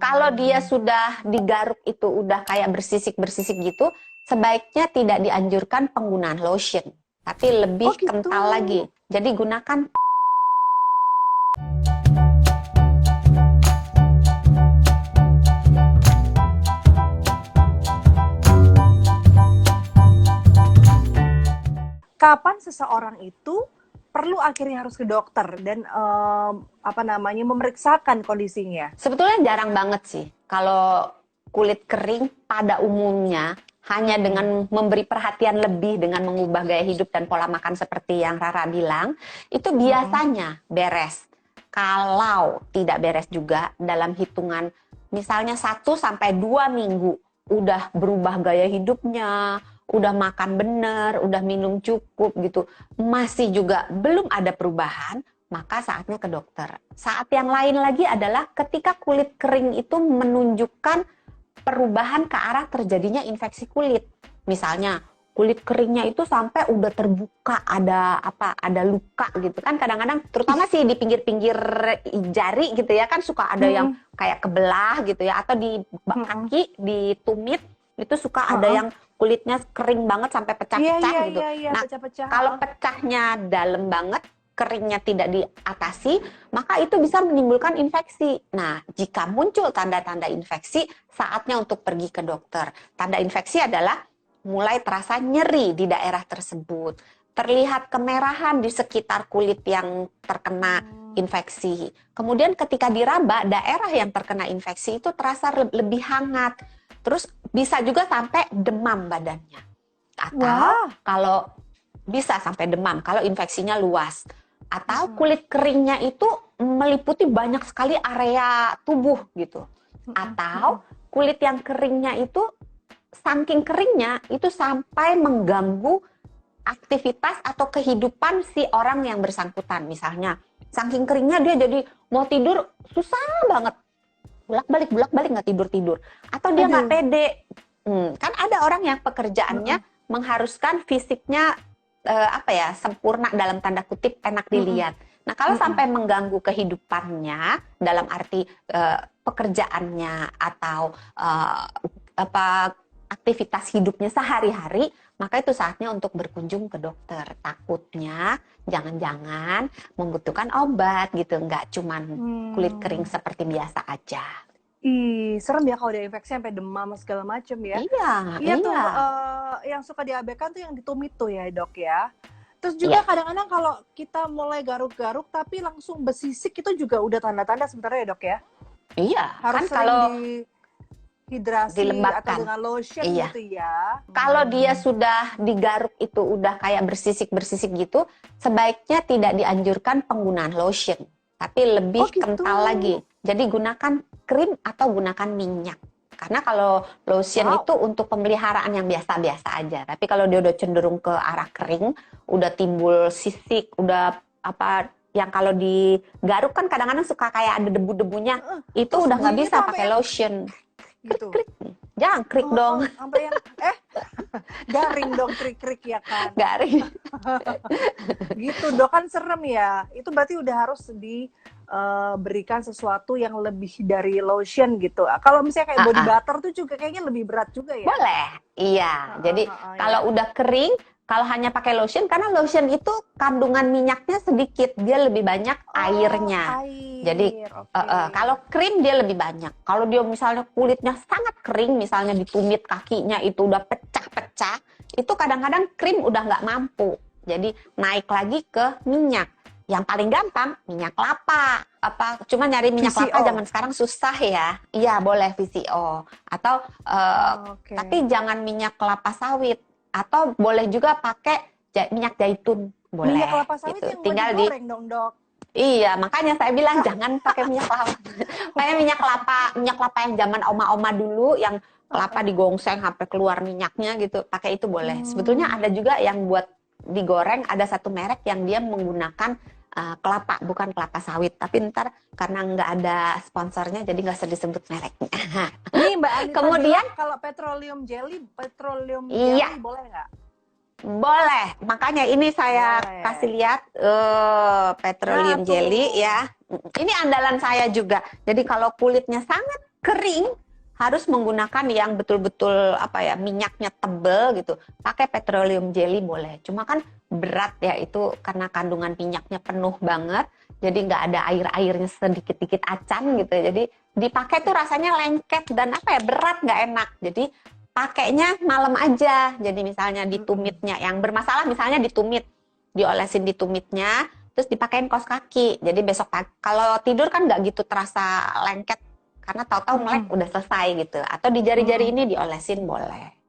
Kalau dia sudah digaruk itu udah kayak bersisik-bersisik gitu, sebaiknya tidak dianjurkan penggunaan lotion, tapi Oh lebih gitu. kental lagi. Jadi gunakan. Kapan seseorang itu perlu akhirnya harus ke dokter dan memeriksakan kondisinya? Sebetulnya jarang banget sih kalau kulit kering pada umumnya hanya dengan memberi perhatian lebih dengan mengubah gaya hidup dan pola makan seperti yang Rara bilang, itu biasanya beres. Kalau tidak beres juga dalam hitungan misalnya 1 sampai 2 minggu udah berubah gaya hidupnya, udah makan bener, udah minum cukup gitu, masih juga belum ada perubahan, maka saatnya ke dokter. Saat yang lain lagi adalah ketika kulit kering itu menunjukkan perubahan ke arah terjadinya infeksi kulit. Misalnya kulit keringnya itu sampai udah terbuka, ada luka gitu kan, kadang-kadang terutama sih di pinggir-pinggir jari gitu ya kan, suka ada yang kayak kebelah gitu ya, atau di kaki, di tumit itu suka ada yang kulitnya kering banget sampai pecah-pecah gitu. Iya, Nah, pecah-pecah. kalau pecahnya dalam banget, keringnya tidak diatasi, maka itu bisa menimbulkan infeksi. Nah, jika muncul tanda-tanda infeksi, saatnya untuk pergi ke dokter. Tanda infeksi adalah mulai terasa nyeri di daerah tersebut, terlihat kemerahan di sekitar kulit yang terkena infeksi. Kemudian ketika diraba, daerah yang terkena infeksi itu terasa lebih hangat. Terus bisa juga sampai demam badannya. Atau kalau bisa sampai demam kalau infeksinya luas. Atau kulit keringnya itu meliputi banyak sekali area tubuh gitu. Atau kulit yang keringnya itu saking keringnya itu sampai mengganggu aktivitas atau kehidupan si orang yang bersangkutan. Misalnya saking keringnya dia jadi mau tidur susah banget, bolak-balik nggak tidur. Atau dia nggak pede. Kan ada orang yang pekerjaannya mengharuskan fisiknya sempurna dalam tanda kutip, enak dilihat. Nah, kalau sampai mengganggu kehidupannya dalam arti pekerjaannya atau aktivitas hidupnya sehari-hari, maka itu saatnya untuk berkunjung ke dokter. Takutnya jangan-jangan membutuhkan obat gitu, nggak cuman kulit kering seperti biasa aja. Ih, serem ya kalau ada infeksi sampai demam segala macem ya. Iya tuh, yang suka diabaikan tuh yang di tumit tuh ya dok ya. Terus juga kadang-kadang kalau kita mulai garuk-garuk tapi langsung besisik, itu juga udah tanda-tanda sebenarnya ya dok ya. Iya, Harus kan sering kalau dihidrasi atau dilembabkan dengan lotion gitu ya. Kalau dia sudah digaruk itu udah kayak bersisik-bersisik gitu, sebaiknya tidak dianjurkan penggunaan lotion, tapi lebih kental lagi. Jadi gunakan krim atau gunakan minyak. Karena kalau lotion itu untuk pemeliharaan yang biasa-biasa aja. Tapi kalau dia udah cenderung ke arah kering, udah timbul sisik, udah yang kalau digaruk kan kadang-kadang suka kayak ada debu-debunya, itu udah nggak bisa pakai lotion. Gitu. Krik. Jangan krik dong. Sampai yang garing dong, krik-krik ya kan. Garing. Gitu dok, kan serem ya. Itu berarti udah harus diberikan sesuatu yang lebih dari lotion gitu. Kalau misalnya kayak body butter tuh juga kayaknya lebih berat juga ya. Boleh. Iya. Jadi kalau udah kering, kalau hanya pakai lotion, karena lotion itu kandungan minyaknya sedikit, dia lebih banyak airnya. Jadi kalau krim dia lebih banyak. Kalau dia misalnya kulitnya sangat kering, misalnya di tumit kakinya itu udah pecah-pecah, itu kadang-kadang krim udah nggak mampu. Jadi naik lagi ke minyak. Yang paling gampang minyak kelapa. Cuma nyari minyak kelapa zaman sekarang susah ya. Iya boleh VCO. Atau tapi jangan minyak kelapa sawit. Atau boleh juga pakai minyak zaitun, boleh. Minyak kelapa sawit gitu. Yang tinggal digoreng dong dok. Iya, makanya saya bilang jangan pakai minyak kelapa. Kayak minyak kelapa yang zaman oma-oma dulu, yang kelapa digongseng sampai keluar minyaknya gitu, pakai itu boleh. Sebetulnya ada juga yang buat digoreng, ada satu merek yang dia menggunakan kelapa, bukan kelapa sawit. Tapi ntar karena nggak ada sponsornya, jadi nggak usah disebut mereknya. Nih Mbak Anita, kemudian kalau petroleum jelly boleh nggak? Boleh, makanya ini saya kasih lihat petroleum jelly ya. Ini andalan saya juga. Jadi kalau kulitnya sangat kering harus menggunakan yang betul-betul minyaknya tebel gitu. Pakai petroleum jelly boleh. Cuma kan berat ya itu karena kandungan minyaknya penuh banget. Jadi nggak ada air-airnya sedikit-dikit acan gitu. Jadi dipakai tuh rasanya lengket dan berat nggak enak. Jadi pakainya malam aja. Jadi misalnya di tumitnya yang bermasalah misalnya ditumit, diolesin di tumitnya, terus dipakein kaos kaki. Jadi besok pagi kalau tidur kan nggak gitu terasa lengket karena tahu-tahu melek udah selesai gitu. Atau di jari-jari ini diolesin boleh.